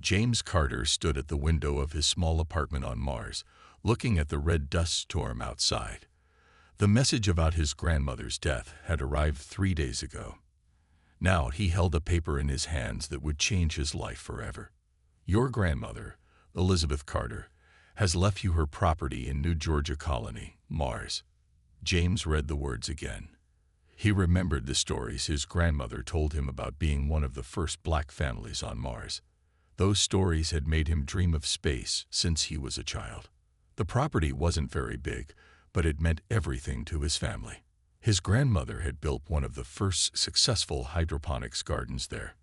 James Carter stood at the window of his small apartment on Mars, looking at the red dust storm outside. The message about his grandmother's death had arrived 3 days ago. Now he held a paper in his hands that would change his life forever. Your grandmother, Elizabeth Carter, has left you her property in New Georgia Colony, Mars. James read the words again. He remembered the stories his grandmother told him about being one of the first black families on Mars. Those stories had made him dream of space since he was a child. The property wasn't very big, but it meant everything to his family. His grandmother had built one of the first successful hydroponics gardens there.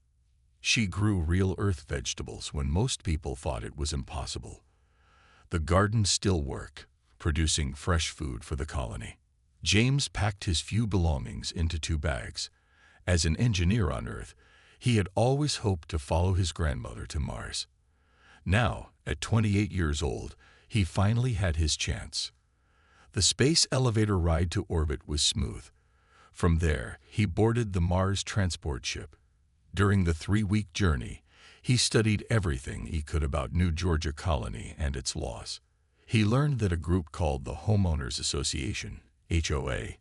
She grew real earth vegetables when most people thought it was impossible. The garden still worked, producing fresh food for the colony. James packed his few belongings into 2 bags. As an engineer on Earth, he had always hoped to follow his grandmother to Mars. Now, at 28 years old, he finally had his chance. The space elevator ride to orbit was smooth. From there, he boarded the Mars transport ship. During the 3-week journey, he studied everything he could about New Georgia Colony and its laws. He learned that a group called the Homeowners Association, HOA,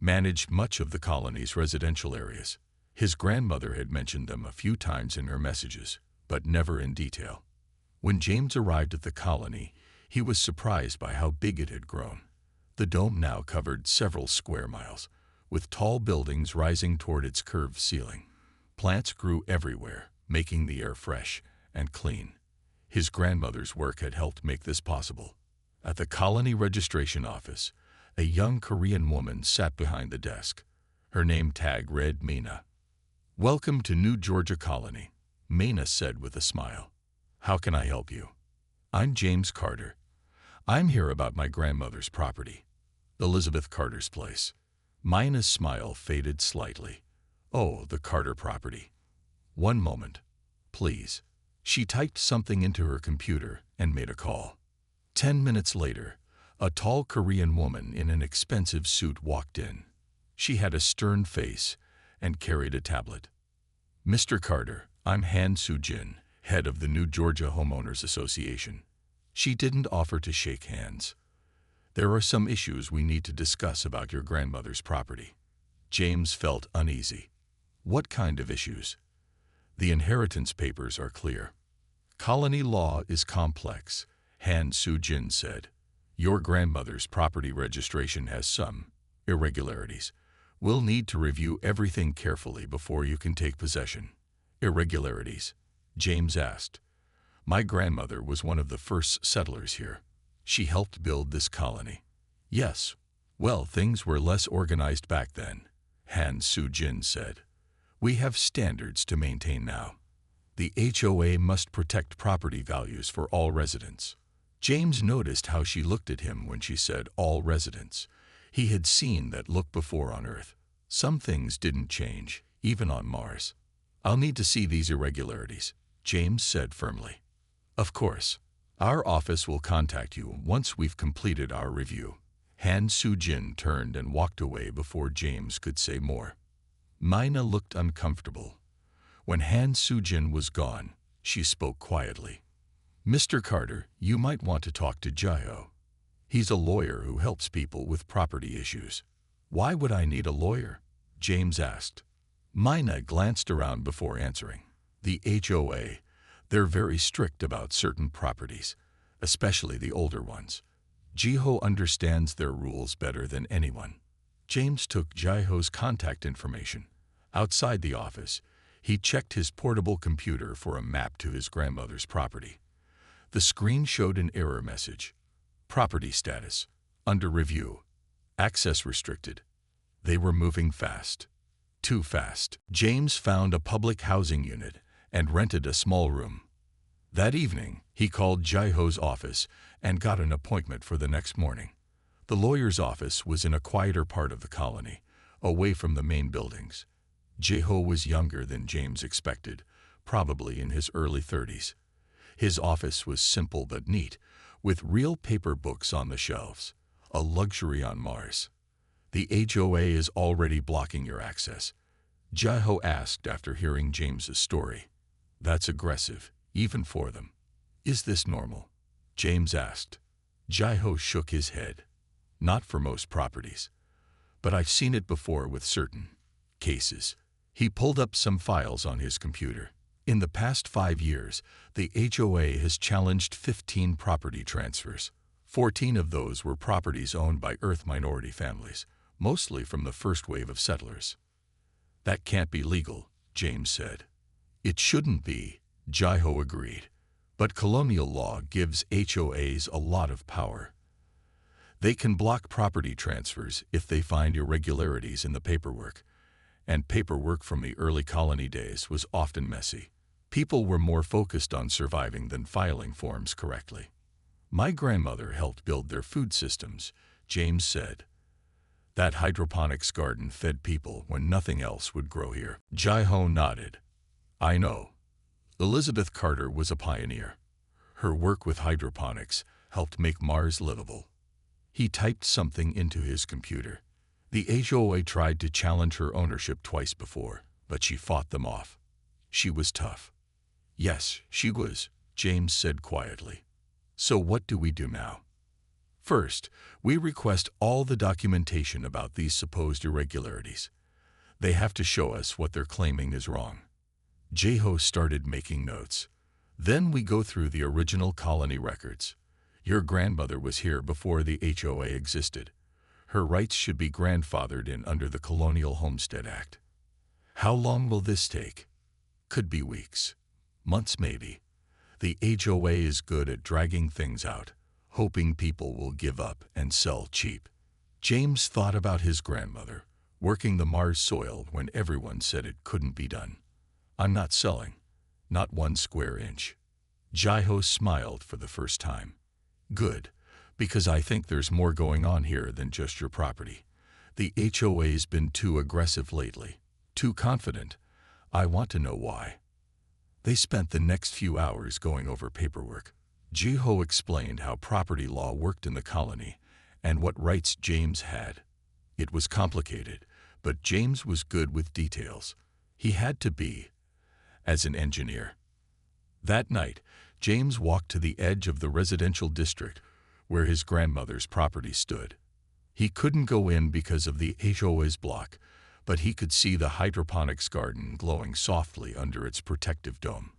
managed much of the colony's residential areas. His grandmother had mentioned them a few times in her messages, but never in detail. When James arrived at the colony, he was surprised by how big it had grown. The dome now covered several square miles, with tall buildings rising toward its curved ceiling. Plants grew everywhere, making the air fresh and clean. His grandmother's work had helped make this possible. At the colony registration office, a young Korean woman sat behind the desk. Her name tag read Mina. "Welcome to New Georgia Colony," Mina said with a smile. "How can I help you?" "I'm James Carter. I'm here about my grandmother's property, Elizabeth Carter's place." Mina's smile faded slightly. "Oh, the Carter property. One moment, please." She typed something into her computer and made a call. 10 minutes later, a tall Korean woman in an expensive suit walked in. She had a stern face and carried a tablet. "Mr. Carter, I'm Han Soo-jin, head of the New Georgia Homeowners Association." She didn't offer to shake hands. "There are some issues we need to discuss about your grandmother's property." James felt uneasy. "What kind of issues?" "The inheritance papers are clear. Colony law is complex," Han Soo-jin said. "Your grandmother's property registration has some irregularities. We'll need to review everything carefully before you can take possession." "Irregularities?" James asked. "My grandmother was one of the first settlers here. She helped build this colony." "Yes. Well, things were less organized back then," Han Soo-jin said. "We have standards to maintain now. The HOA must protect property values for all residents." James noticed how she looked at him when she said all residents. He had seen that look before on Earth. Some things didn't change, even on Mars. "I'll need to see these irregularities," James said firmly. "Of course. Our office will contact you once we've completed our review." Han Soo-jin turned and walked away before James could say more. Mina looked uncomfortable. When Han Soo-jin was gone, she spoke quietly. "Mr. Carter, you might want to talk to Jae-ho. He's a lawyer who helps people with property issues." "Why would I need a lawyer?" James asked. Mina glanced around before answering. "The HOA, they're very strict about certain properties, especially the older ones. Jae-ho understands their rules better than anyone." James took Jae-ho's contact information. Outside the office, he checked his portable computer for a map to his grandmother's property. The screen showed an error message. "Property status under review. Access restricted." They were moving fast. Too fast. James found a public housing unit and rented a small room. That evening, he called Jae-ho's office and got an appointment for the next morning. The lawyer's office was in a quieter part of the colony, away from the main buildings. Jae-ho was younger than James expected, probably in his early 30s. His office was simple but neat, with real paper books on the shelves, a luxury on Mars. "The HOA is already blocking your access," Jae-ho asked after hearing James's story. "That's aggressive, even for them. Is this normal? James asked. Jai-ho shook his head. Not for most properties. But I've seen it before with certain cases. He pulled up some files on his computer. In the past 5 years, the HOA has challenged 15 property transfers. 14 of those were properties owned by Earth minority families, mostly from the first wave of settlers. That can't be legal, James said. It shouldn't be, Jai-ho agreed. But colonial law gives HOAs a lot of power. They can block property transfers if they find irregularities in the paperwork. And paperwork from the early colony days was often messy. People were more focused on surviving than filing forms correctly. My grandmother helped build their food systems, James said. That hydroponics garden fed people when nothing else would grow here. Jai-ho nodded. I know. Elizabeth Carter was a pioneer. Her work with hydroponics helped make Mars livable. He typed something into his computer. The HOA tried to challenge her ownership twice before, but she fought them off. She was tough. Yes, she was, James said quietly. So what do we do now? First, we request all the documentation about these supposed irregularities. They have to show us what they're claiming is wrong. Jai-ho started making notes. Then we go through the original colony records. Your grandmother was here before the HOA existed. Her rights should be grandfathered in under the Colonial Homestead Act. How long will this take? Could be weeks. Months maybe. The HOA is good at dragging things out, hoping people will give up and sell cheap. James thought about his grandmother, working the Mars soil when everyone said it couldn't be done. I'm not selling. Not 1 square inch. Jai-ho smiled for the first time. Good, because I think there's more going on here than just your property. The HOA's been too aggressive lately, too confident. I want to know why. They spent the next few hours going over paperwork. Jai-ho explained how property law worked in the colony and what rights James had. It was complicated, but James was good with details. He had to be, as an engineer. That night, James walked to the edge of the residential district where his grandmother's property stood. He couldn't go in because of the HOA's block, but he could see the hydroponics garden glowing softly under its protective dome.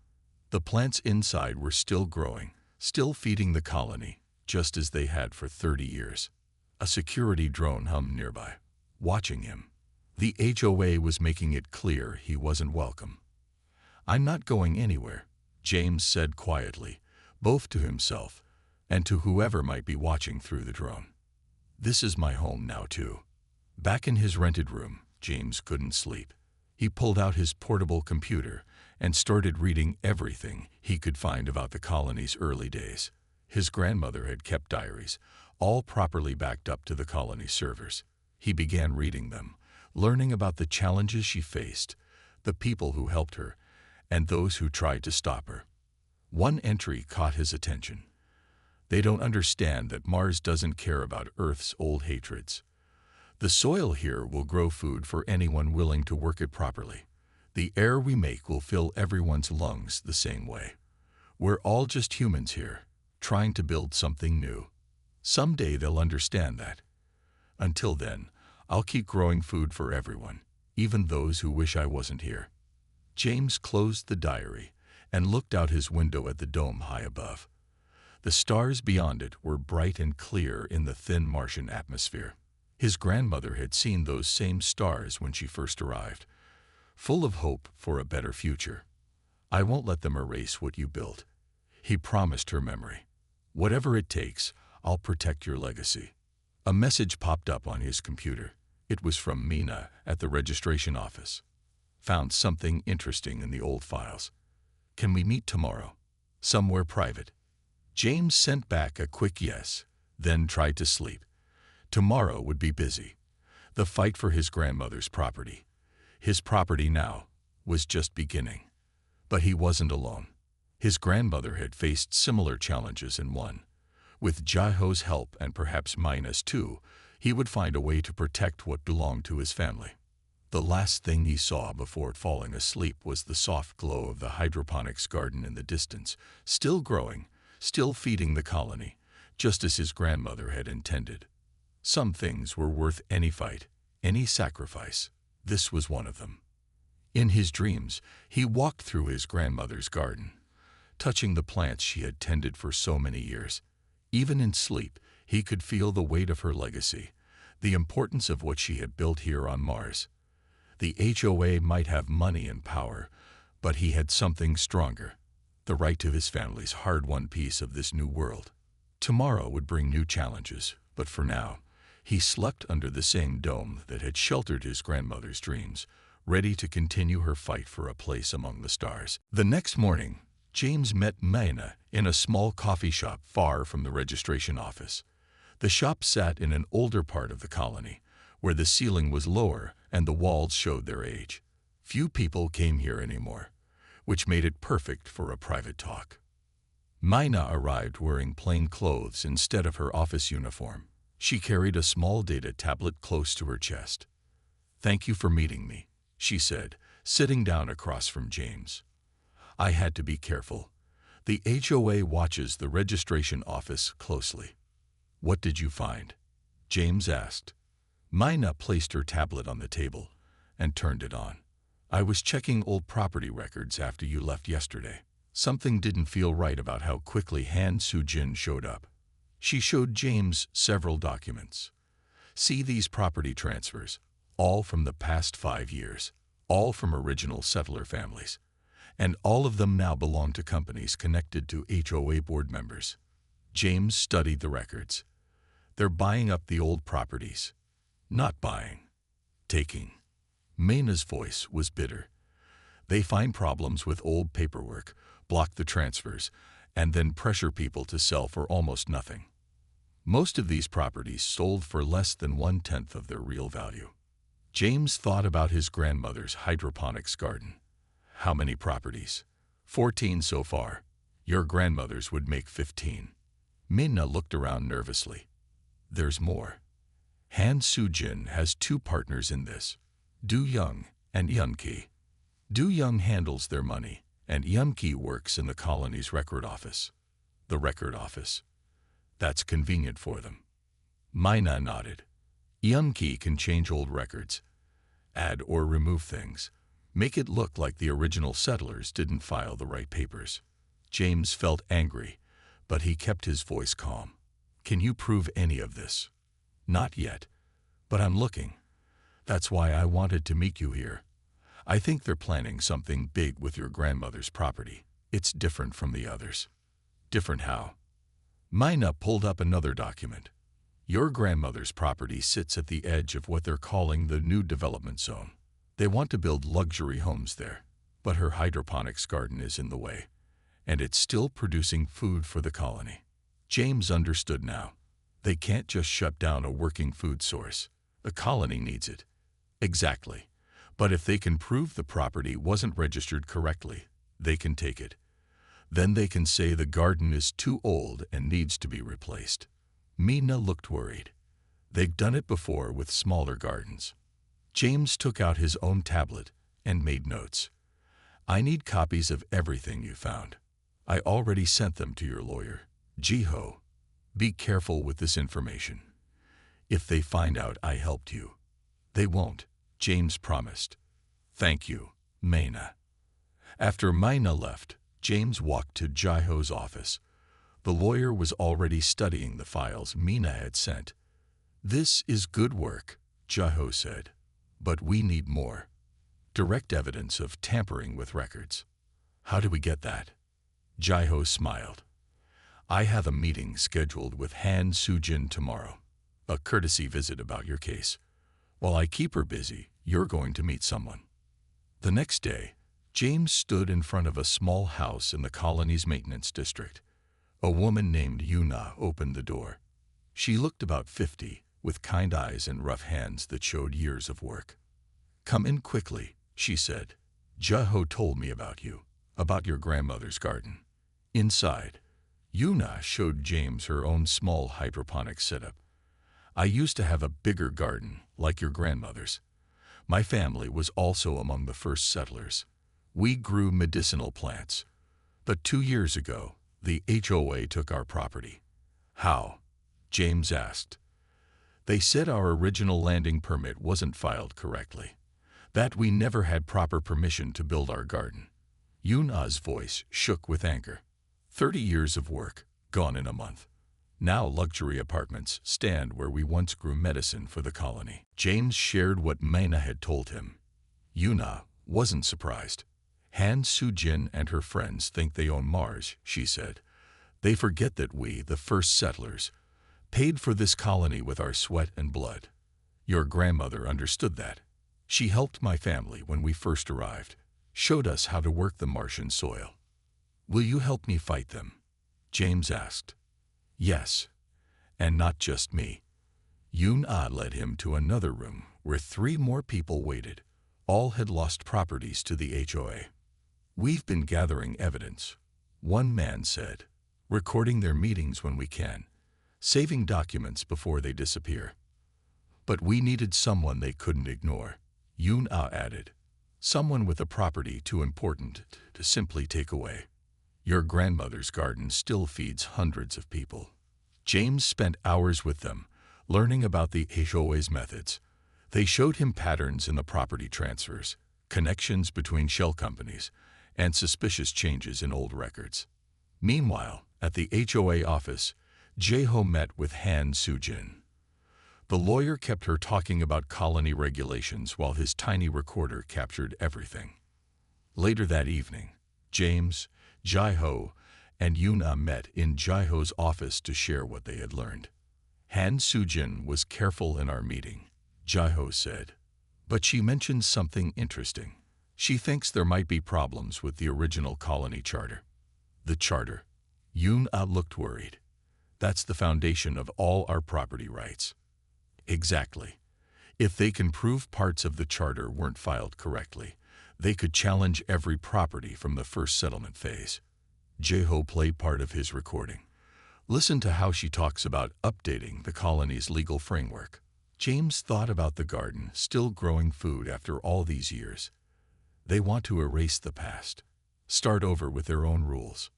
The plants inside were still growing, still feeding the colony, just as they had for 30 years. A security drone hummed nearby, watching him. The HOA was making it clear he wasn't welcome. I'm not going anywhere, James said quietly, both to himself and to whoever might be watching through the drone. This is my home now, too. Back in his rented room, James couldn't sleep. He pulled out his portable computer and started reading everything he could find about the colony's early days. His grandmother had kept diaries, all properly backed up to the colony servers. He began reading them, learning about the challenges she faced, the people who helped her, and those who tried to stop her. One entry caught his attention. They don't understand that Mars doesn't care about Earth's old hatreds. The soil here will grow food for anyone willing to work it properly. The air we make will fill everyone's lungs the same way. We're all just humans here, trying to build something new. Someday they'll understand that. Until then, I'll keep growing food for everyone, even those who wish I wasn't here. James closed the diary and looked out his window at the dome high above. The stars beyond it were bright and clear in the thin Martian atmosphere. His grandmother had seen those same stars when she first arrived, full of hope for a better future. I won't let them erase what you built, he promised her memory. Whatever it takes, I'll protect your legacy. A message popped up on his computer. It was from Mina at the registration office. Found something interesting in the old files. Can we meet tomorrow? Somewhere private. James sent back a quick yes, then tried to sleep. Tomorrow would be busy. The fight for his grandmother's property, his property now, was just beginning. But he wasn't alone. His grandmother had faced similar challenges and won. With Jai-ho's help and perhaps Mina's too, he would find a way to protect what belonged to his family. The last thing he saw before falling asleep was the soft glow of the hydroponics garden in the distance, still growing, still feeding the colony, just as his grandmother had intended. Some things were worth any fight, any sacrifice. This was one of them. In his dreams, he walked through his grandmother's garden, touching the plants she had tended for so many years. Even in sleep, he could feel the weight of her legacy, the importance of what she had built here on Mars. The HOA might have money and power, but he had something stronger, the right to his family's hard-won piece of this new world. Tomorrow would bring new challenges, but for now, he slept under the same dome that had sheltered his grandmother's dreams, ready to continue her fight for a place among the stars. The next morning, James met Mayna in a small coffee shop far from the registration office. The shop sat in an older part of the colony, where the ceiling was lower and the walls showed their age. Few people came here anymore, which made it perfect for a private talk. Mayna arrived wearing plain clothes instead of her office uniform. She carried a small data tablet close to her chest. "Thank you for meeting me," she said, sitting down across from James. "I had to be careful. The HOA watches the registration office closely." "What did you find?" James asked. Mayna placed her tablet on the table and turned it on. "I was checking old property records after you left yesterday. Something didn't feel right about how quickly Han Soo-jin showed up." She showed James several documents. "See these property transfers, all from the past 5 years, all from original settler families, and all of them now belong to companies connected to HOA board members." James studied the records. "They're buying up the old properties. Not buying. Taking." Mayna's voice was bitter. "They find problems with old paperwork, block the transfers, and then pressure people to sell for almost nothing. Most of these properties sold for less than 1/10 of their real value." James thought about his grandmother's hydroponics garden. "How many properties?" 14 so far. Your grandmother's would make 15. Mayna looked around nervously. "There's more. Han Soo-jin has 2 partners in this, Do-young and Yeon-ki. Do-young handles their money, and Yeon-ki works in the colony's record office." "The record office. That's convenient for them." Mayna nodded. "Yeon-ki can change old records, add or remove things, make it look like the original settlers didn't file the right papers." James felt angry, but he kept his voice calm. "Can you prove any of this?" "Not yet, but I'm looking. That's why I wanted to meet you here. I think they're planning something big with your grandmother's property. It's different from the others." "Different how?" Mayna pulled up another document. "Your grandmother's property sits at the edge of what they're calling the new development zone. They want to build luxury homes there, but her hydroponics garden is in the way, and it's still producing food for the colony." James understood now. They can't just shut down a working food source. The colony needs it. "Exactly. But if they can prove the property wasn't registered correctly, they can take it. Then they can say the garden is too old and needs to be replaced." Mayna looked worried. "They've done it before with smaller gardens." James took out his own tablet and made notes. "I need copies of everything you found. I already sent them to your lawyer, Jiho. Be careful with this information. If they find out I helped you." "They won't," James promised. "Thank you, Mayna." After Mayna left, James walked to Jiho's office. The lawyer was already studying the files Mayna had sent. "This is good work," Jiho said, "but we need more. Direct evidence of tampering with records." "How do we get that?" Jiho smiled. "I have a meeting scheduled with Han Soo-jin tomorrow. A courtesy visit about your case. While I keep her busy, you're going to meet someone." The next day, James stood in front of a small house in the colony's maintenance district. A woman named Yuna opened the door. She looked about 50, with kind eyes and rough hands that showed years of work. "Come in quickly," she said. "Jiho told me about you, about your grandmother's garden." Inside, Yuna showed James her own small hydroponic setup. "I used to have a bigger garden, like your grandmother's, My family was also among the first settlers. We grew medicinal plants. But 2 years ago, the HOA took our property. How? James asked. They said our original landing permit wasn't filed correctly, that we never had proper permission to build our garden. Yuna's voice shook with anger. 30 years of work, gone in a month. Now luxury apartments stand where we once grew medicine for the colony. James shared what Mina had told him. Yuna wasn't surprised. Han Soo-jin and her friends think they own Mars, she said. They forget that we, the first settlers, paid for this colony with our sweat and blood. Your grandmother understood that. She helped my family when we first arrived, showed us how to work the Martian soil. Will you help me fight them? James asked. Yes, and not just me. Yun-ah led him to another room where 3 more people waited. All had lost properties to the HOA. We've been gathering evidence, one man said, recording their meetings when we can, saving documents before they disappear. But we needed someone they couldn't ignore, Yun-ah added, someone with a property too important to simply take away. Your grandmother's garden still feeds hundreds of people. James spent hours with them, learning about the HOA's methods. They showed him patterns in the property transfers, connections between shell companies, and suspicious changes in old records. Meanwhile, at the HOA office, Jae-ho met with Han Soo-jin. The lawyer kept her talking about colony regulations while his tiny recorder captured everything. Later that evening, James, Jae-ho, and Yuna met in Jae-ho's office to share what they had learned. Han Soo-jin was careful in our meeting, Jae-ho said. But she mentioned something interesting. She thinks there might be problems with the original colony charter. The charter? Yuna looked worried. That's the foundation of all our property rights. Exactly. If they can prove parts of the charter weren't filed correctly, they could challenge every property from the first settlement phase. Jae-ho played part of his recording. Listen to how she talks about updating the colony's legal framework. James thought about the garden still growing food after all these years. They want to erase the past, start over with their own rules.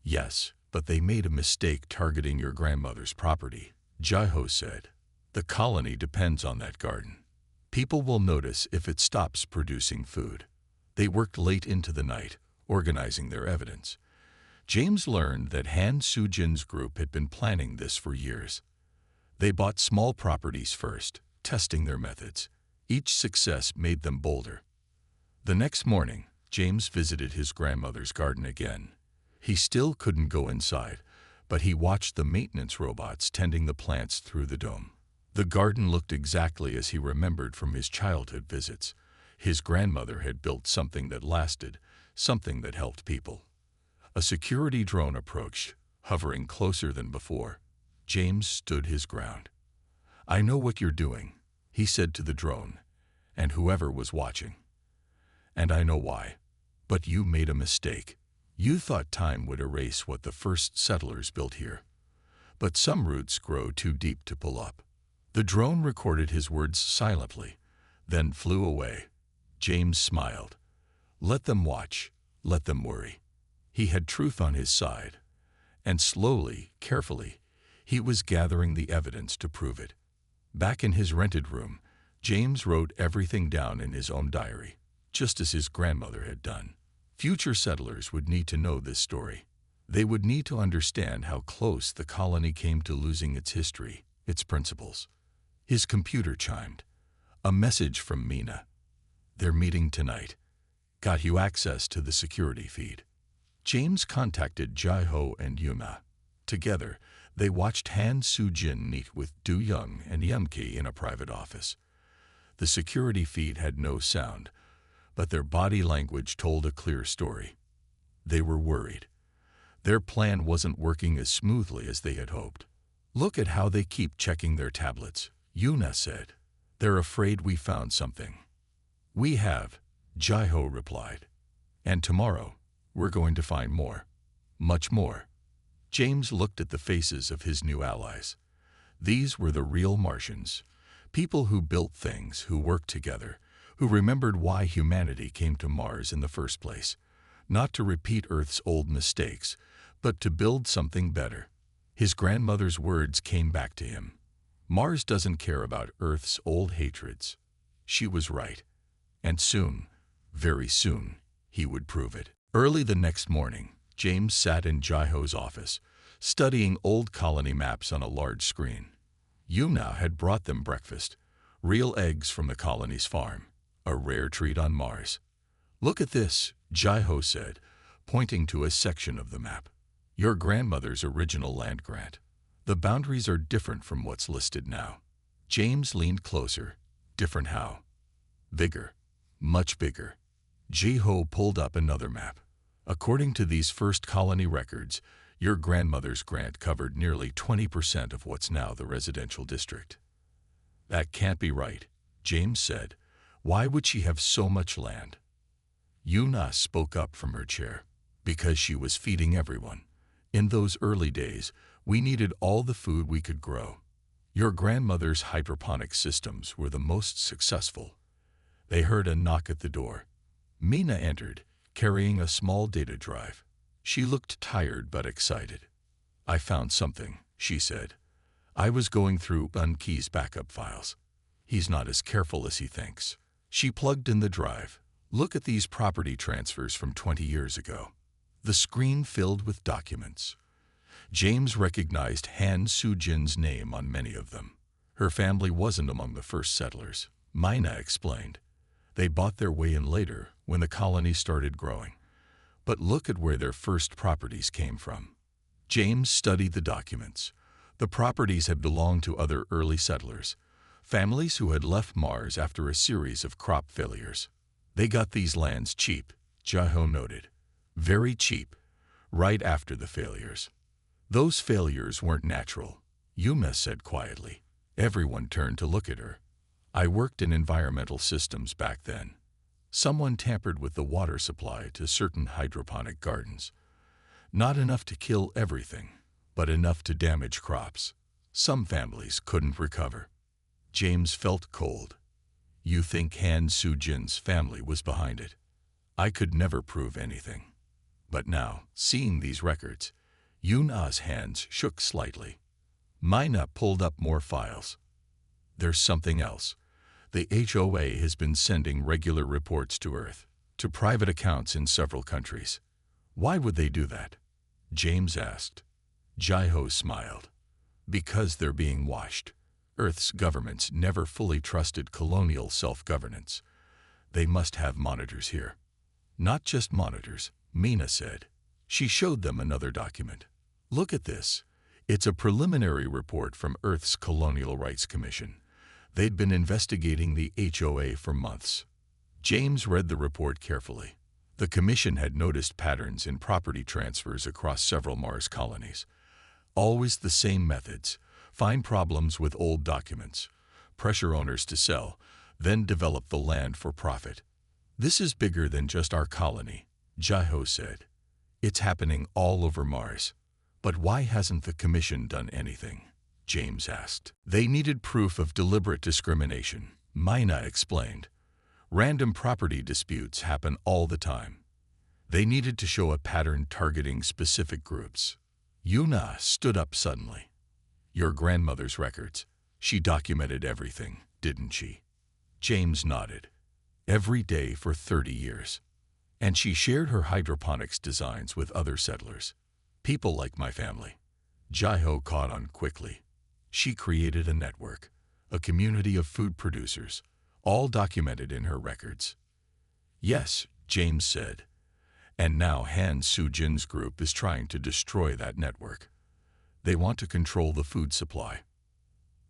Yes, but they made a mistake targeting your grandmother's property, Jae-ho said. The colony depends on that garden. People will notice if it stops producing food. They worked late into the night, organizing their evidence. James learned that Han Soo-jin's group had been planning this for years. They bought small properties first, testing their methods. Each success made them bolder. The next morning, James visited his grandmother's garden again. He still couldn't go inside, but he watched the maintenance robots tending the plants through the dome. The garden looked exactly as he remembered from his childhood visits. His grandmother had built something that lasted, something that helped people. A security drone approached, hovering closer than before. James stood his ground. I know what you're doing, he said to the drone, and whoever was watching. And I know why. But you made a mistake. You thought time would erase what the first settlers built here. But some roots grow too deep to pull up. The drone recorded his words silently, then flew away. James smiled. Let them watch, let them worry. He had truth on his side, and slowly, carefully, he was gathering the evidence to prove it. Back in his rented room, James wrote everything down in his own diary, just as his grandmother had done. Future settlers would need to know this story. They would need to understand how close the colony came to losing its history, its principles. His computer chimed. A message from Mina. They're meeting tonight. Got you access to the security feed. James contacted Jae-ho and Yuna. Together, they watched Han Soo-jin meet with Do Young and Yumki in a private office. The security feed had no sound, but their body language told a clear story. They were worried. Their plan wasn't working as smoothly as they had hoped. Look at how they keep checking their tablets, Yuna said. They're afraid we found something. We have, Jae-ho replied. And tomorrow, we're going to find more. Much more. James looked at the faces of his new allies. These were the real Martians, people who built things, who worked together, who remembered why humanity came to Mars in the first place, not to repeat Earth's old mistakes, but to build something better. His grandmother's words came back to him. Mars doesn't care about Earth's old hatreds. She was right. And soon, very soon, he would prove it. Early the next morning, James sat in Jai-Ho's office, studying old colony maps on a large screen. Yuna had brought them breakfast, real eggs from the colony's farm, a rare treat on Mars. "Look at this," Jai-Ho said, pointing to a section of the map. "Your grandmother's original land grant. The boundaries are different from what's listed now." James leaned closer. "Different how?" "Bigger. Much bigger." Jai-Ho pulled up another map. "According to these first colony records, your grandmother's grant covered nearly 20% of what's now the residential district." "That can't be right," James said. "Why would she have so much land?" Yuna spoke up from her chair. "Because she was feeding everyone. In those early days, we needed all the food we could grow. Your grandmother's hydroponic systems were the most successful." They heard a knock at the door. Mina entered, carrying a small data drive. She looked tired but excited. "I found something," she said. "I was going through Unkey's backup files. He's not as careful as he thinks." She plugged in the drive. "Look at these property transfers from 20 years ago." The screen filled with documents. James recognized Han Soo-jin's name on many of them. Her family wasn't among the first settlers, Mina explained. They bought their way in later when the colony started growing. But look at where their first properties came from. James studied the documents. The properties had belonged to other early settlers, families who had left Mars after a series of crop failures. "They got these lands cheap," Jai-Ho noted. "Very cheap, right after the failures." "Those failures weren't natural," Yuna said quietly. Everyone turned to look at her. "I worked in environmental systems back then. Someone tampered with the water supply to certain hydroponic gardens. Not enough to kill everything, but enough to damage crops. Some families couldn't recover." James felt cold. "You think Han Soo-jin's family was behind it?" "I could never prove anything. But now, seeing these records," Yuna's hands shook slightly. Mina pulled up more files. "There's something else. The HOA has been sending regular reports to Earth, to private accounts in several countries." "Why would they do that?" James asked. Jai-Ho smiled. "Because they're being watched. Earth's governments never fully trusted colonial self-governance. They must have monitors here." "Not just monitors," Mina said. She showed them another document. "Look at this. It's a preliminary report from Earth's Colonial Rights Commission. They'd been investigating the HOA for months." James read the report carefully. The commission had noticed patterns in property transfers across several Mars colonies. Always the same methods: find problems with old documents, pressure owners to sell, then develop the land for profit. "This is bigger than just our colony," Jai-Ho said. "It's happening all over Mars." "But why hasn't the commission done anything?" James asked. "They needed proof of deliberate discrimination," Mina explained. "Random property disputes happen all the time. They needed to show a pattern targeting specific groups." Yuna stood up suddenly. "Your grandmother's records. She documented everything, didn't she?" James nodded. "Every day for 30 years. And she shared her hydroponics designs with other settlers. People like my family." Jai-Ho caught on quickly. She created a network, a community of food producers, all documented in her records. "Yes," James said. "And now Han Soo-jin's group is trying to destroy that network. They want to control the food supply."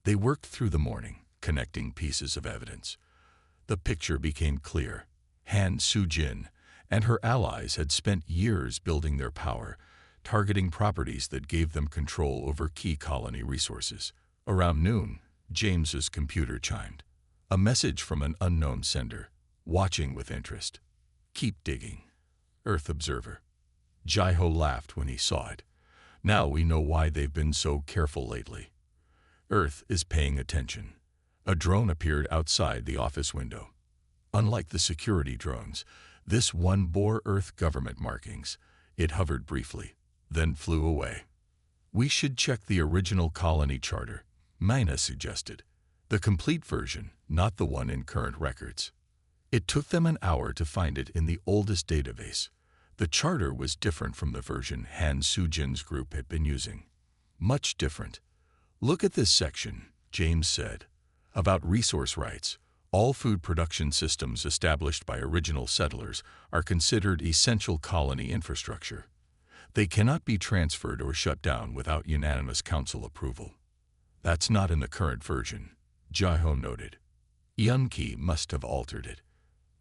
They worked through the morning, connecting pieces of evidence. The picture became clear. Han Soo-jin and her allies had spent years building their power, targeting properties that gave them control over key colony resources. Around noon, James's computer chimed. A message from an unknown sender, watching with interest. "Keep digging. Earth Observer." Jai-Ho laughed when he saw it. "Now we know why they've been so careful lately. Earth is paying attention." A drone appeared outside the office window. Unlike the security drones, this one bore Earth government markings. It hovered briefly, then flew away. We should check the original colony charter, Mina suggested. The complete version, not the one in current records. It took them an hour to find it in the oldest database. The charter was different from the version Han Sujin's group had been using. Much different. Look at this section, James said. About resource rights. All food production systems established by original settlers are considered essential colony infrastructure. They cannot be transferred or shut down without unanimous council approval. That's not in the current version, Jai-ho noted. Yun-ki must have altered it.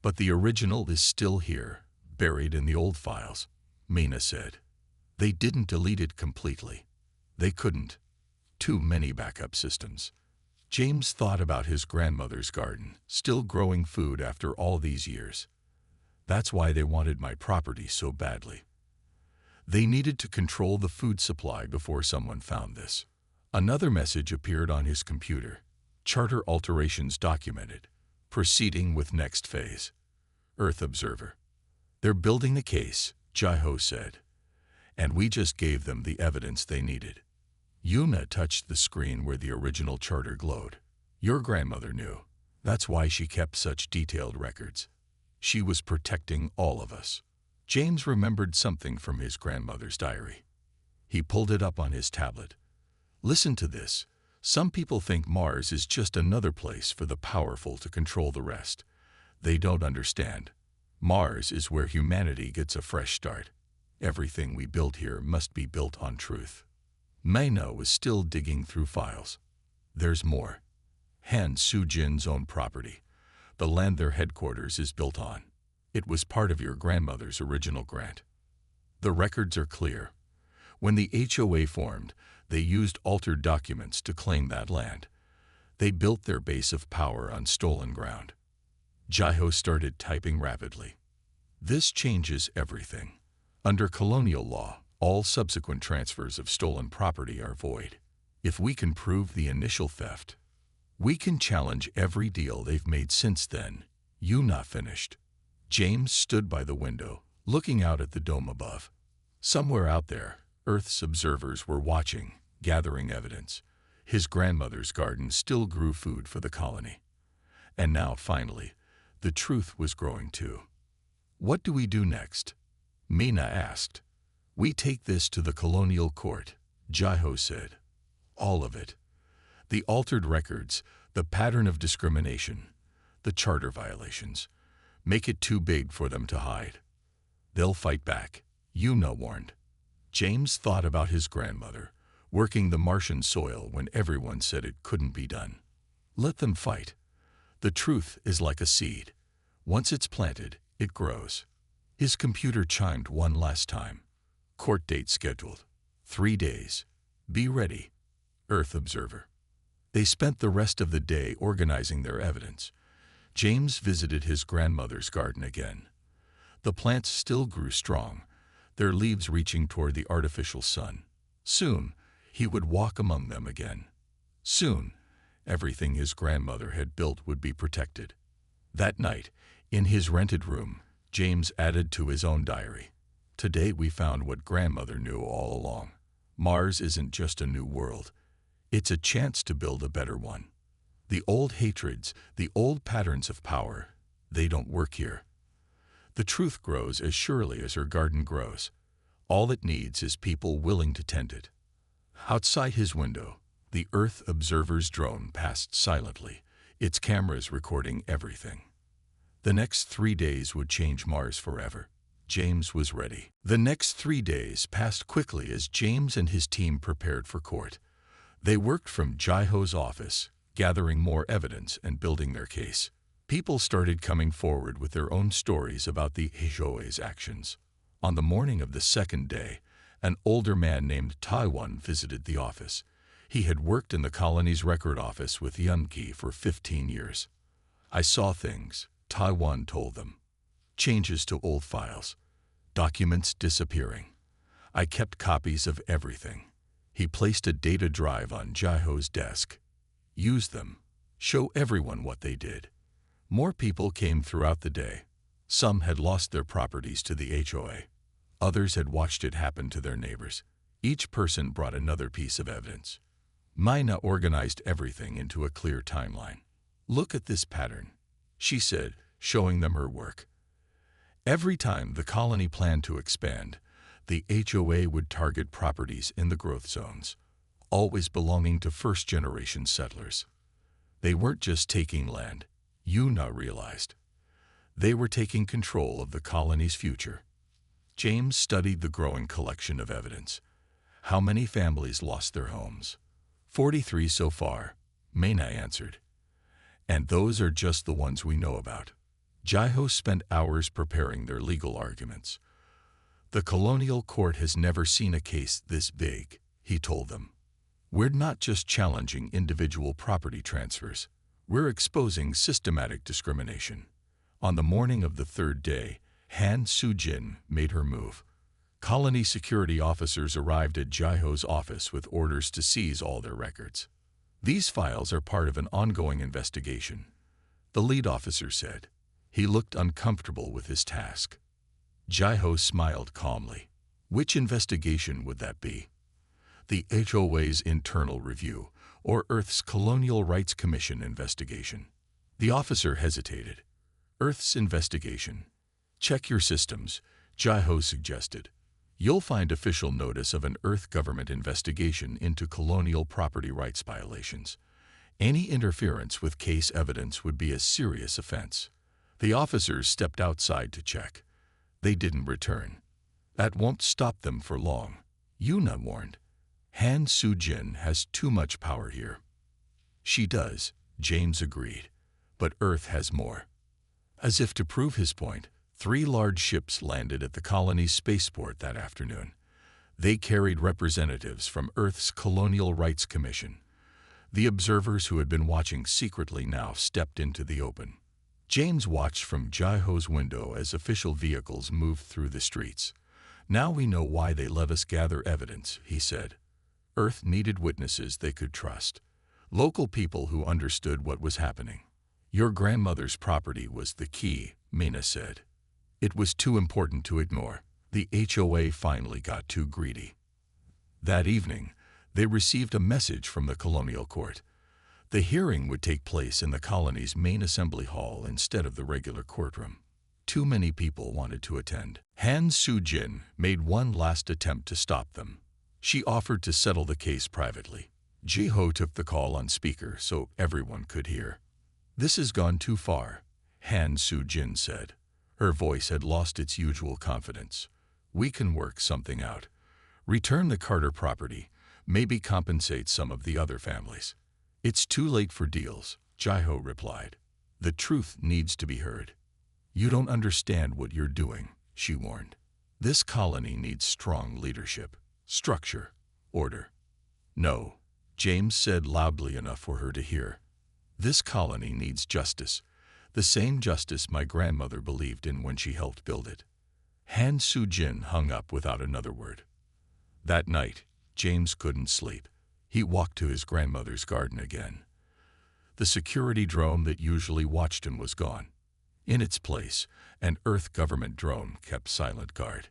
But the original is still here, buried in the old files, Mina said. They didn't delete it completely. They couldn't. Too many backup systems. James thought about his grandmother's garden, still growing food after all these years. That's why they wanted my property so badly. They needed to control the food supply before someone found this. Another message appeared on his computer. Charter alterations documented. Proceeding with next phase. Earth Observer. They're building the case, Jai-ho said. And we just gave them the evidence they needed. Yuna touched the screen where the original charter glowed. Your grandmother knew. That's why she kept such detailed records. She was protecting all of us. James remembered something from his grandmother's diary. He pulled it up on his tablet. Listen to this. Some people think Mars is just another place for the powerful to control the rest. They don't understand. Mars is where humanity gets a fresh start. Everything we build here must be built on truth. Mina was still digging through files. There's more. Han Sujin's own property. The land their headquarters is built on. It was part of your grandmother's original grant. The records are clear. When the HOA formed, they used altered documents to claim that land. They built their base of power on stolen ground. Jai-ho started typing rapidly. This changes everything. Under colonial law, all subsequent transfers of stolen property are void. If we can prove the initial theft, we can challenge every deal they've made since then. Yuna finished. James stood by the window, looking out at the dome above. Somewhere out there, Earth's observers were watching, gathering evidence. His grandmother's garden still grew food for the colony. And now, finally, the truth was growing too. What do we do next? Mina asked. We take this to the colonial court, Jai-ho said. All of it. The altered records, the pattern of discrimination, the charter violations. Make it too big for them to hide. They'll fight back, Yuna warned. James thought about his grandmother, working the Martian soil when everyone said it couldn't be done. Let them fight. The truth is like a seed. Once it's planted, it grows. His computer chimed one last time. Court date scheduled. 3 days. Be ready. Earth Observer. They spent the rest of the day organizing their evidence. James visited his grandmother's garden again. The plants still grew strong, their leaves reaching toward the artificial sun. Soon, he would walk among them again. Soon, everything his grandmother had built would be protected. That night, in his rented room, James added to his own diary. Today we found what grandmother knew all along. Mars isn't just a new world. It's a chance to build a better one. The old hatreds, the old patterns of power, they don't work here. The truth grows as surely as her garden grows. All it needs is people willing to tend it. Outside his window, the Earth Observer's drone passed silently, its cameras recording everything. The next 3 days would change Mars forever. James was ready. The next 3 days passed quickly as James and his team prepared for court. They worked from Jai-ho's office, gathering more evidence and building their case. People started coming forward with their own stories about the HOA's actions. On the morning of the second day, an older man named Taiwan visited the office. He had worked in the colony's record office with Yun-ki for 15 years. I saw things, Taiwan told them. Changes to old files. Documents disappearing. I kept copies of everything. He placed a data drive on Jai-ho's desk. Use them. Show everyone what they did. More people came throughout the day. Some had lost their properties to the HOA. Others had watched it happen to their neighbors. Each person brought another piece of evidence. Mina organized everything into a clear timeline. "Look at this pattern," she said, showing them her work. Every time the colony planned to expand, the HOA would target properties in the growth zones, always belonging to first-generation settlers. They weren't just taking land, Una realized. They were taking control of the colony's future. James studied the growing collection of evidence. How many families lost their homes? 43 so far, Mina answered. And those are just the ones we know about. Jaiho spent hours preparing their legal arguments. The colonial court has never seen a case this big, he told them. We're not just challenging individual property transfers. We're exposing systematic discrimination. On the morning of the third day, Han Soo-jin made her move. Colony security officers arrived at Jaiho's office with orders to seize all their records. These files are part of an ongoing investigation, the lead officer said. He looked uncomfortable with his task. Jaiho smiled calmly. Which investigation would that be? The HOA's internal review, or Earth's Colonial Rights Commission investigation? The officer hesitated. Earth's investigation. Check your systems, Jaiho suggested. You'll find official notice of an Earth government investigation into colonial property rights violations. Any interference with case evidence would be a serious offense. The officers stepped outside to check. They didn't return. That won't stop them for long, Una warned. Han Soo-jin has too much power here. She does, James agreed. But Earth has more. As if to prove his point, 3 large ships landed at the colony's spaceport that afternoon. They carried representatives from Earth's Colonial Rights Commission. The observers who had been watching secretly now stepped into the open. James watched from Jaiho's window as official vehicles moved through the streets. Now we know why they let us gather evidence, he said. Earth needed witnesses they could trust. Local people who understood what was happening. Your grandmother's property was the key, Mina said. It was too important to ignore. The HOA finally got too greedy. That evening, they received a message from the colonial court. The hearing would take place in the colony's main assembly hall instead of the regular courtroom. Too many people wanted to attend. Han Soo-jin made one last attempt to stop them. She offered to settle the case privately. Jaiho took the call on speaker so everyone could hear. This has gone too far, Han Soo-jin said. Her voice had lost its usual confidence. We can work something out. Return the Carter property, maybe compensate some of the other families. It's too late for deals, Jaiho replied. The truth needs to be heard. You don't understand what you're doing, she warned. This colony needs strong leadership, structure, order. No, James said loudly enough for her to hear. This colony needs justice, the same justice my grandmother believed in when she helped build it. Han Soo-jin hung up without another word. That night, James couldn't sleep. He walked to his grandmother's garden again. The security drone that usually watched him was gone. In its place, an Earth government drone kept silent guard.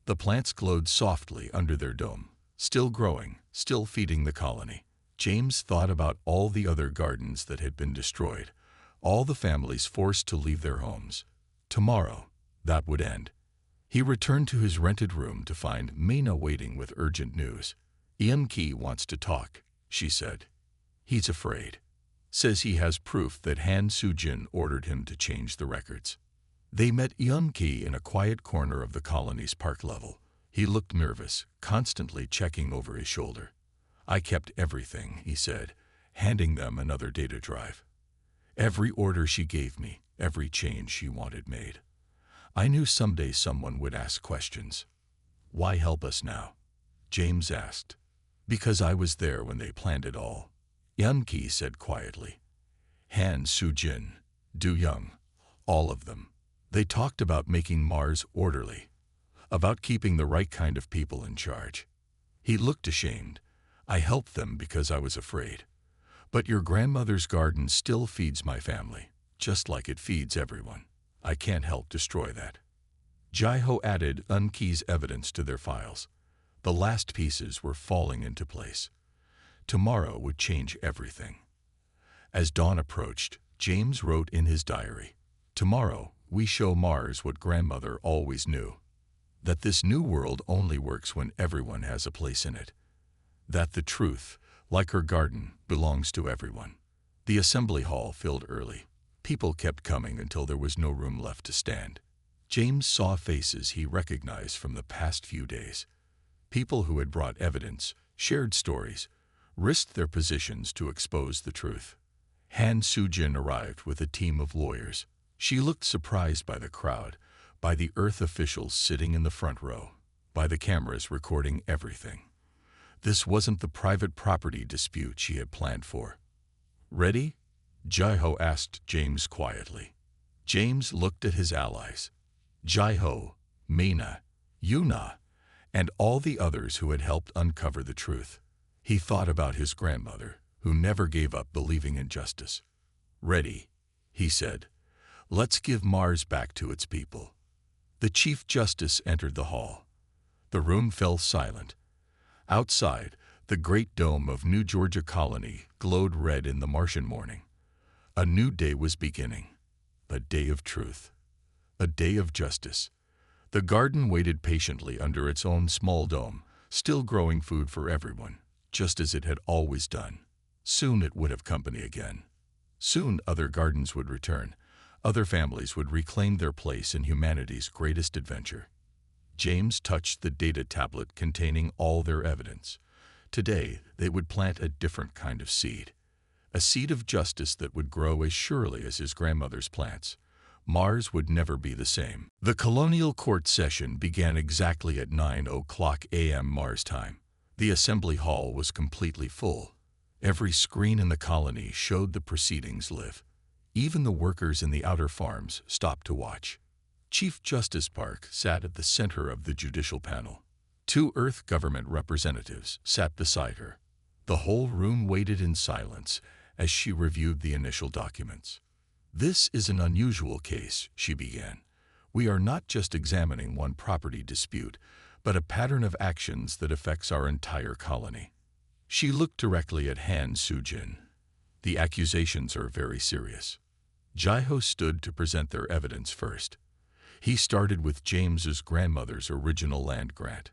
The plants glowed softly under their dome, still growing, still feeding the colony. James thought about all the other gardens that had been destroyed, all the families forced to leave their homes. Tomorrow, that would end. He returned to his rented room to find Mina waiting with urgent news. Eun-ki wants to talk, she said. He's afraid. Says he has proof that Han Soo-jin ordered him to change the records. They met Eun-ki in a quiet corner of the colony's park level. He looked nervous, constantly checking over his shoulder. I kept everything, he said, handing them another data drive. Every order she gave me, every change she wanted made. I knew someday someone would ask questions. Why help us now? James asked. Because I was there when they planned it all, Eun-ki said quietly. Han Soo-jin, Do Young, all of them. They talked about making Mars orderly, about keeping the right kind of people in charge. He looked ashamed. I helped them because I was afraid. But your grandmother's garden still feeds my family, just like it feeds everyone. I can't help destroy that. Jai-ho added Eun-ki's evidence to their files. The last pieces were falling into place. Tomorrow would change everything. As dawn approached, James wrote in his diary, "Tomorrow, we show Mars what grandmother always knew. That this new world only works when everyone has a place in it. That the truth, like her garden, belongs to everyone." The assembly hall filled early. People kept coming until there was no room left to stand. James saw faces he recognized from the past few days. People who had brought evidence, shared stories, risked their positions to expose the truth. Han Soo-jin arrived with a team of lawyers. She looked surprised by the crowd, by the Earth officials sitting in the front row, by the cameras recording everything. This wasn't the private property dispute she had planned for. "Ready?" Jai-ho asked James quietly. James looked at his allies. Jai-ho, Mina, Yuna, and all the others who had helped uncover the truth. He thought about his grandmother, who never gave up believing in justice. "Ready," he said. "Let's give Mars back to its people." The Chief Justice entered the hall. The room fell silent. Outside, the great dome of New Georgia Colony glowed red in the Martian morning. A new day was beginning. A day of truth. A day of justice. The garden waited patiently under its own small dome, still growing food for everyone, just as it had always done. Soon it would have company again. Soon other gardens would return. Other families would reclaim their place in humanity's greatest adventure. James touched the data tablet containing all their evidence. Today, they would plant a different kind of seed. A seed of justice that would grow as surely as his grandmother's plants. Mars would never be the same. The colonial court session began exactly at 9:00 a.m. Mars time. The assembly hall was completely full. Every screen in the colony showed the proceedings live. Even the workers in the outer farms stopped to watch. Chief Justice Park sat at the center of the judicial panel. 2 Earth government representatives sat beside her. The whole room waited in silence as she reviewed the initial documents. "This is an unusual case," she began. "We are not just examining one property dispute, but a pattern of actions that affects our entire colony." She looked directly at Han Soo-jin. "The accusations are very serious." Jai-ho stood to present their evidence first. He started with James's grandmother's original land grant.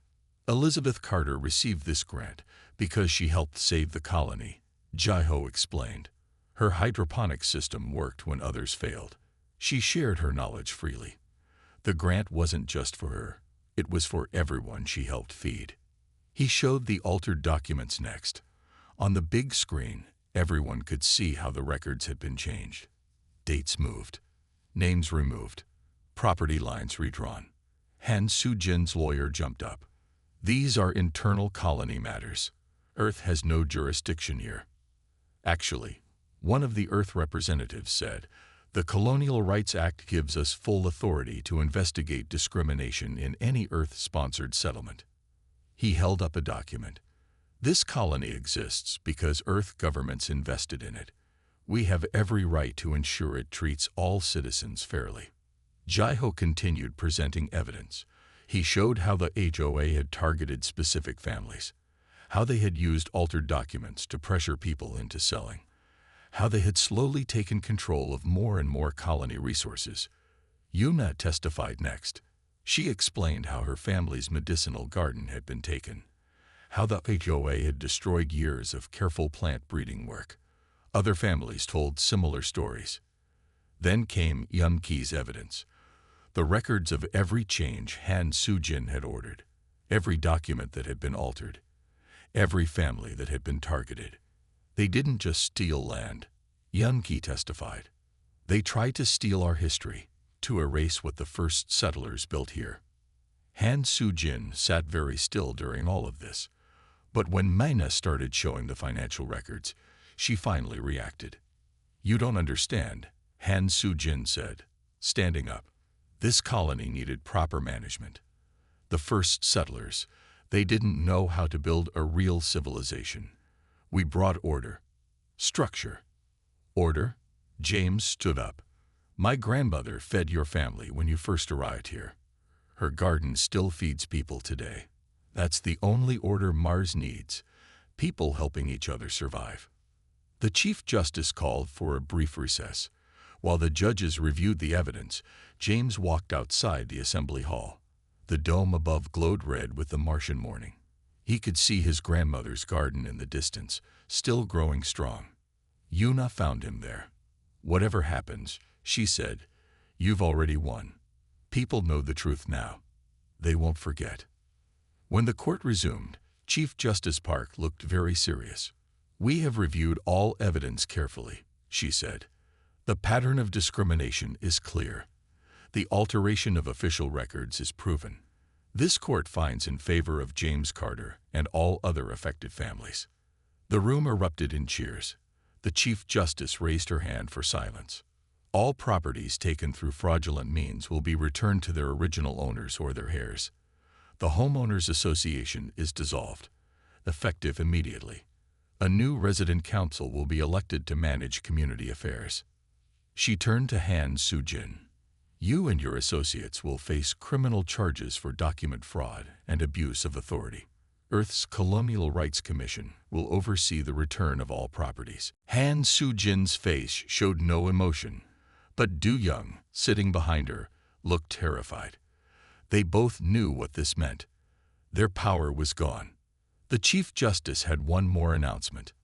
Elizabeth Carter received this grant because she helped save the colony, Jai-ho explained. Her hydroponic system worked when others failed. She shared her knowledge freely. The grant wasn't just for her. It was for everyone she helped feed. He showed the altered documents next. On the big screen, everyone could see how the records had been changed. Dates moved. Names removed. Property lines redrawn. Han Soo-jin's lawyer jumped up. "These are internal colony matters. Earth has no jurisdiction here." Actually, one of the Earth representatives said, "The Colonial Rights Act gives us full authority to investigate discrimination in any Earth-sponsored settlement." He held up a document. "This colony exists because Earth governments invested in it. We have every right to ensure it treats all citizens fairly." Jai-ho continued presenting evidence. He showed how the HOA had targeted specific families, how they had used altered documents to pressure people into selling, how they had slowly taken control of more and more colony resources. Yuna testified next. She explained how her family's medicinal garden had been taken, how the HOA had destroyed years of careful plant breeding work. Other families told similar stories. Then came Eun-ki's evidence. The records of every change Han Soo-jin had ordered, every document that had been altered, every family that had been targeted. They didn't just steal land, Eun-ki testified. They tried to steal our history, to erase what the first settlers built here. Han Soo-jin sat very still during all of this. But when Mina started showing the financial records, she finally reacted. "You don't understand," Han Soo-jin said, standing up. "This colony needed proper management. The first settlers, they didn't know how to build a real civilization. We brought order, structure." "Order?" James stood up. My grandmother fed your family when you first arrived here. Her garden still feeds people today. That's the only order Mars needs, people helping each other survive. The Chief Justice called for a brief recess. While the judges reviewed the evidence, James walked outside the assembly hall. The dome above glowed red with the Martian morning. He could see his grandmother's garden in the distance, still growing strong. Una found him there. Whatever happens, she said, you've already won. People know the truth now. They won't forget. When the court resumed, Chief Justice Park looked very serious. We have reviewed all evidence carefully, she said. The pattern of discrimination is clear. The alteration of official records is proven. This court finds in favor of James Carter and all other affected families. The room erupted in cheers. The Chief Justice raised her hand for silence. All properties taken through fraudulent means will be returned to their original owners or their heirs. The Homeowners Association is dissolved, effective immediately. A new resident council will be elected to manage community affairs. She turned to Han Soo-jin. You and your associates will face criminal charges for document fraud and abuse of authority. Earth's Colonial Rights Commission will oversee the return of all properties. Han Soo-jin's face showed no emotion, but Do Young, sitting behind her, looked terrified. They both knew what this meant. Their power was gone. The Chief Justice had one more announcement.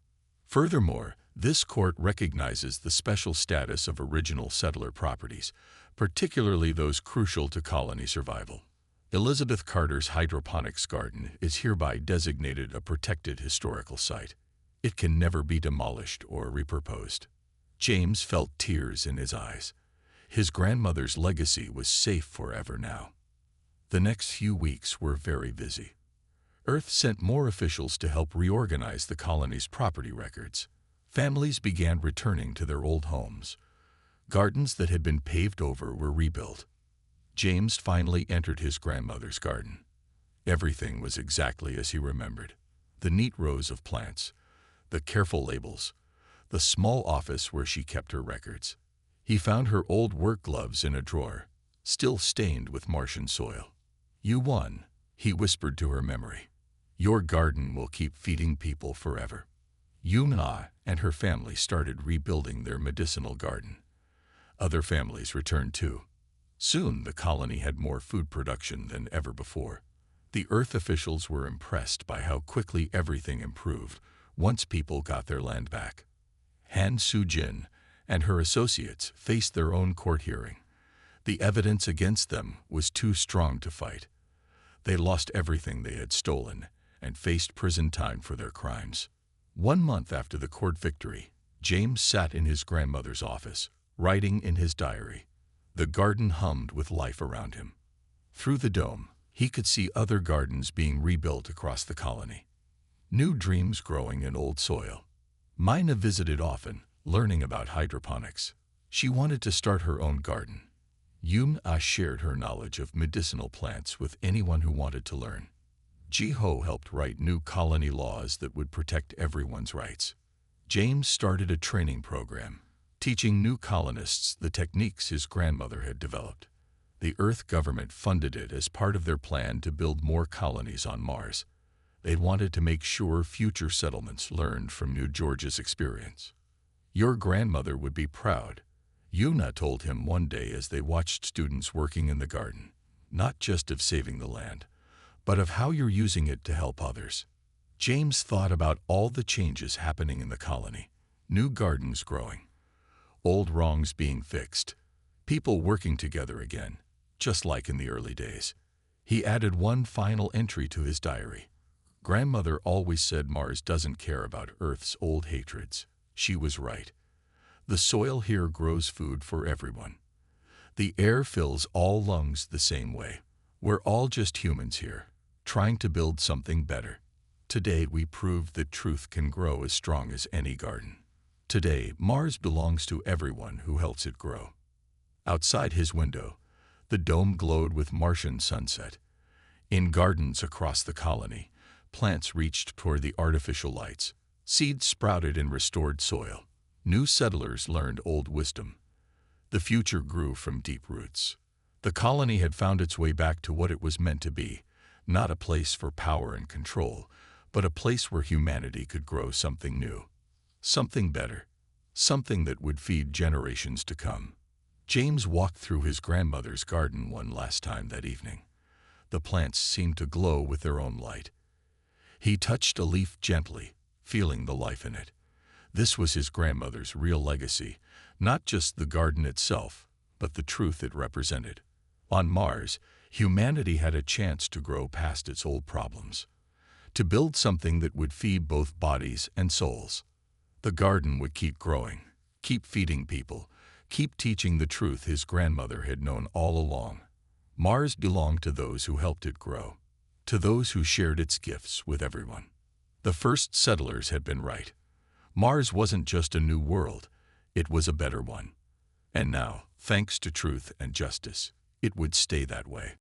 Furthermore, this court recognizes the special status of original settler properties, particularly those crucial to colony survival. Elizabeth Carter's hydroponics garden is hereby designated a protected historical site. It can never be demolished or repurposed. James felt tears in his eyes. His grandmother's legacy was safe forever now. The next few weeks were very busy. Earth sent more officials to help reorganize the colony's property records. Families began returning to their old homes. Gardens that had been paved over were rebuilt. James finally entered his grandmother's garden. Everything was exactly as he remembered. The neat rows of plants, the careful labels, the small office where she kept her records. He found her old work gloves in a drawer, still stained with Martian soil. You won, he whispered to her memory. Your garden will keep feeding people forever. Una and her family started rebuilding their medicinal garden. Other families returned too. Soon the colony had more food production than ever before. The Earth officials were impressed by how quickly everything improved once people got their land back. Han Soo-jin and her associates faced their own court hearing. The evidence against them was too strong to fight. They lost everything they had stolen and faced prison time for their crimes. 1 month after the court victory, James sat in his grandmother's office, writing in his diary. The garden hummed with life around him. Through the dome, he could see other gardens being rebuilt across the colony. New dreams growing in old soil. Mina visited often, learning about hydroponics. She wanted to start her own garden. Una shared her knowledge of medicinal plants with anyone who wanted to learn. Ji-ho helped write new colony laws that would protect everyone's rights. James started a training program, teaching new colonists the techniques his grandmother had developed. The Earth government funded it as part of their plan to build more colonies on Mars. They wanted to make sure future settlements learned from New Georgia's experience. Your grandmother would be proud, Una told him one day as they watched students working in the garden, not just of saving the land, but of how you're using it to help others. James thought about all the changes happening in the colony. New gardens growing, old wrongs being fixed, people working together again, just like in the early days. He added one final entry to his diary. Grandmother always said Mars doesn't care about Earth's old hatreds. She was right. The soil here grows food for everyone. The air fills all lungs the same way. We're all just humans here, trying to build something better. Today we proved that truth can grow as strong as any garden. Today, Mars belongs to everyone who helps it grow. Outside his window, the dome glowed with Martian sunset. In gardens across the colony, plants reached toward the artificial lights. Seeds sprouted in restored soil. New settlers learned old wisdom. The future grew from deep roots. The colony had found its way back to what it was meant to be, not a place for power and control, but a place where humanity could grow something new, something better, something that would feed generations to come. James walked through his grandmother's garden one last time that evening. The plants seemed to glow with their own light. He touched a leaf gently, feeling the life in it. This was his grandmother's real legacy, not just the garden itself, but the truth it represented. On Mars, humanity had a chance to grow past its old problems, to build something that would feed both bodies and souls. The garden would keep growing, keep feeding people, keep teaching the truth his grandmother had known all along. Mars belonged to those who helped it grow, to those who shared its gifts with everyone. The first settlers had been right. Mars wasn't just a new world, it was a better one. And now, thanks to truth and justice, it would stay that way.